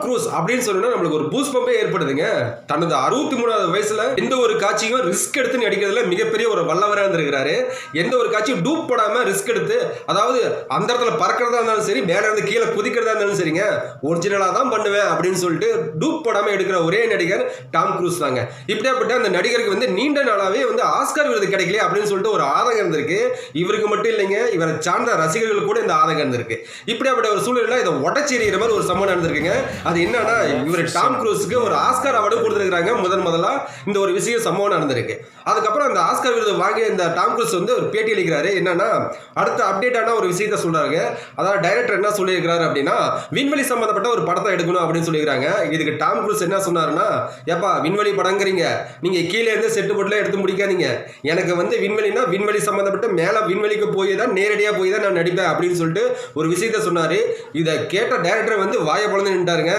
Cruise அப்படின்னு சொன்னா நம்மளுக்கு ஒரு பூஸ்ட் பம்பே ஏற்படுதுங்க. தனது 63வது வயசுல எந்த ஒரு காட்சியும் ரிஸ்க் எடுத்து நடிக்கிறதுல மிகப்பெரிய ஒரு வல்லவரா இருந்திருக்கிறாரு. எந்த ஒரு காட்சியும் டூப் போடாம ரிஸ்க் எடுத்து, அதாவது அந்த இடத்துல பறக்கிறதா இருந்தாலும் சரி, மேல இருந்து கீழே குதிக்கிறதா இருந்தாலும் சரிங்க, ஒரிஜினலா தான் பண்ணுவேன் அப்படின்னு சொல்லிட்டு டூப் போடாம எடுக்கிற ஒரே நடிகர் டாம் க்ரூஸ் தாங்க. இப்படியாப்பட்ட அந்த நடிகருக்கு வந்து நீண்ட நாளாவே வந்து ஆஸ்கார் விருது கிடைக்கல அப்படின்னு சொல்லிட்டு ஒரு ஆதங்கம் இருந்திருக்கு. இவருக்கு மட்டும் இல்லைங்க, இவரை சார்ந்த ரசிகர்கள் கூட இந்த ஆதங்கம் இருந்திருக்கு. இப்படியாப்பட்ட ஒரு சூழல்ல இதை உடச்செறிகிற மாதிரி ஒரு சம்பவம் நடந்திருக்குங்க. அது என்னன்னா, இவர் டாம் க்ரூஸுக்கு ஒரு ஆஸ்கார் அவார்டு கொடுத்துருக்காங்க. முதலா இந்த ஒரு விஷயம் சம்பவம் நடந்திருக்கு. அதுக்கப்புறம் அந்த ஆஸ்கார் விருது வாங்கிய இந்த டாம் க்ரூஸ் வந்து ஒரு பேட்டி அளிக்கிறாரு. என்னன்னா, அடுத்த அப்டேட்டான ஒரு விஷயத்த சொல்றாங்க. அதாவது டைரக்டர் என்ன சொல்லியிருக்கிறாரு அப்படின்னா, விண்வெளி சம்பந்தப்பட்ட ஒரு படத்தை எடுக்கணும் அப்படின்னு சொல்லியிருக்காங்க. இதுக்கு டாம் க்ரூஸ் என்ன சொன்னாருன்னா, ஏப்பா விண்வெளி படங்கிறீங்க, நீங்க கீழே இருந்து செட்டு போட்டுல எடுத்து முடிக்காதீங்க. எனக்கு வந்து விண்வெளினா விண்வெளி சம்பந்தப்பட்ட மேல விண்வெளிக்கு போய் தான் நேரடியாக போய் தான் நான் நடிப்பேன் அப்படின்னு சொல்லிட்டு ஒரு விஷயத்த சொன்னாரு. இதை கேட்ட டைரக்டர் வந்து வாயை பொழந்து நின்ட்டாருங்க.